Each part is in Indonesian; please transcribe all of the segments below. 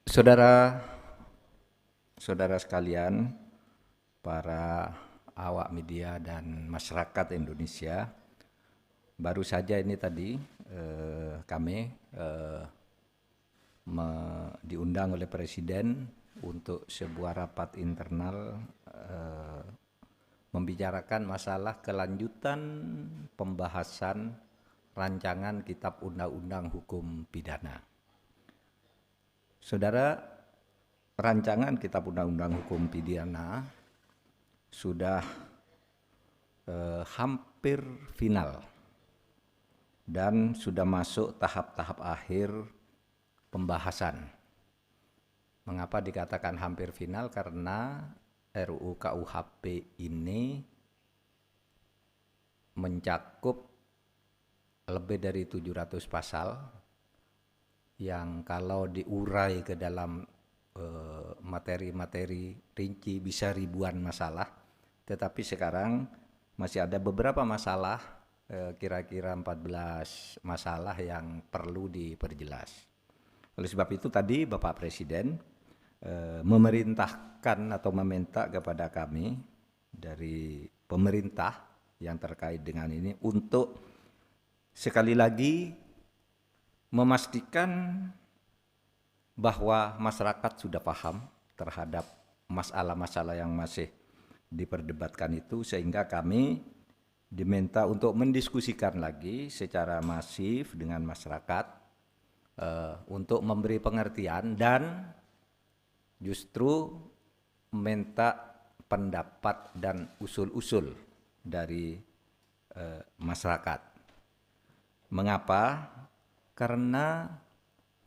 Saudara sekalian, para awak media dan masyarakat Indonesia, baru saja ini tadi kami diundang oleh Presiden untuk sebuah rapat internal membicarakan masalah kelanjutan pembahasan rancangan Kitab Undang-Undang Hukum Pidana. Saudara, rancangan Kitab Undang-Undang Hukum Pidana sudah hampir final dan sudah masuk tahap-tahap akhir pembahasan. Mengapa dikatakan hampir final? Karena RUU KUHP ini mencakup lebih dari 700 pasal yang kalau diurai ke dalam materi-materi rinci bisa ribuan masalah, tetapi sekarang masih ada beberapa masalah, kira-kira 14 masalah yang perlu diperjelas. Oleh sebab itu tadi Bapak Presiden memerintahkan atau meminta kepada kami dari pemerintah yang terkait dengan ini untuk sekali lagi memastikan bahwa masyarakat sudah paham terhadap masalah-masalah yang masih diperdebatkan itu, sehingga kami diminta untuk mendiskusikan lagi secara masif dengan masyarakat untuk memberi pengertian dan justru minta pendapat dan usul-usul dari masyarakat. Mengapa? Karena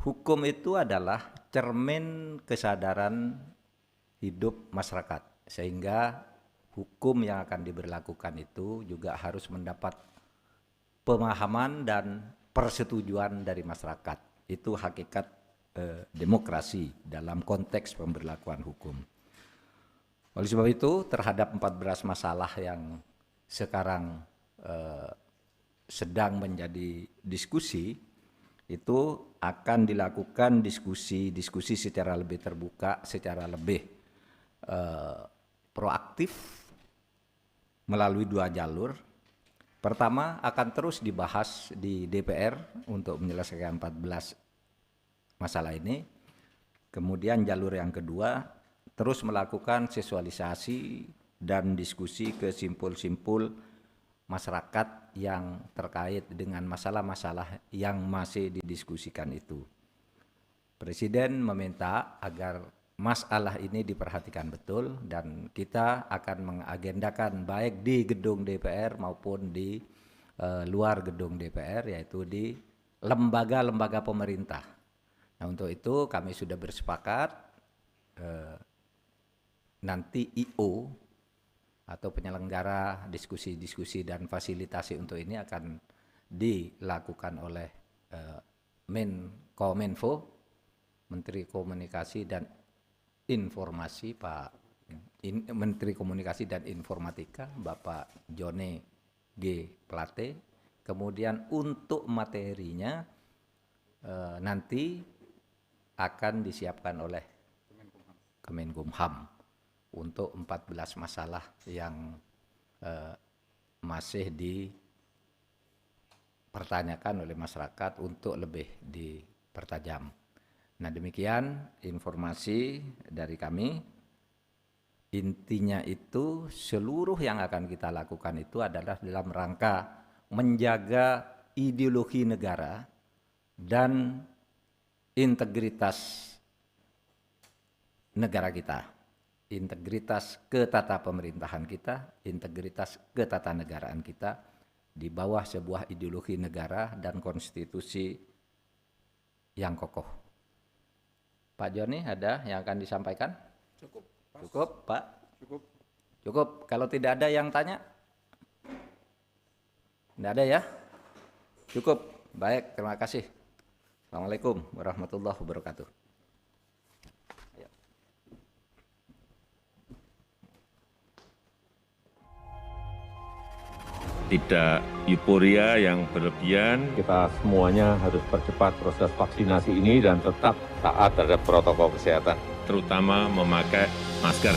hukum itu adalah cermin kesadaran hidup masyarakat, sehingga hukum yang akan diberlakukan itu juga harus mendapat pemahaman dan persetujuan dari masyarakat. Itu hakikat demokrasi dalam konteks pemberlakuan hukum. Oleh sebab itu, terhadap 14 masalah yang sekarang sedang menjadi diskusi, itu akan dilakukan diskusi secara lebih terbuka, secara lebih proaktif melalui 2 jalur. Pertama, akan terus dibahas di DPR untuk menyelesaikan 14 masalah ini. Kemudian jalur yang kedua, terus melakukan sosialisasi dan diskusi ke simpul-simpul masyarakat yang terkait dengan masalah-masalah yang masih didiskusikan itu. Presiden meminta agar masalah ini diperhatikan betul dan kita akan mengagendakan baik di gedung DPR maupun di luar gedung DPR, yaitu di lembaga-lembaga pemerintah. Nah, untuk itu kami sudah bersepakat nanti IO atau penyelenggara diskusi-diskusi dan fasilitasi untuk ini akan dilakukan oleh Menkominfo, Menteri Komunikasi dan Informasi, Menteri Komunikasi dan Informatika, Bapak Jone G. Plate. Kemudian untuk materinya nanti akan disiapkan oleh Kemenkumham untuk 14 masalah yang masih dipertanyakan oleh masyarakat untuk lebih dipertajam. Nah, demikian informasi dari kami. Intinya itu seluruh yang akan kita lakukan itu adalah dalam rangka menjaga ideologi negara dan integritas negara kita, integritas ketata pemerintahan kita, integritas ketatanegaraan kita di bawah sebuah ideologi negara dan konstitusi yang kokoh. Pak Joni, ada yang akan disampaikan? Cukup, Pak. Cukup, Pak? Cukup. Cukup. Kalau tidak ada yang tanya? Tidak ada ya? Cukup. Baik, terima kasih. Assalamualaikum warahmatullahi wabarakatuh. tidak euforia yang berlebihan. Kita semuanya harus percepat proses vaksinasi ini dan tetap taat terhadap protokol kesehatan. Terutama memakai masker.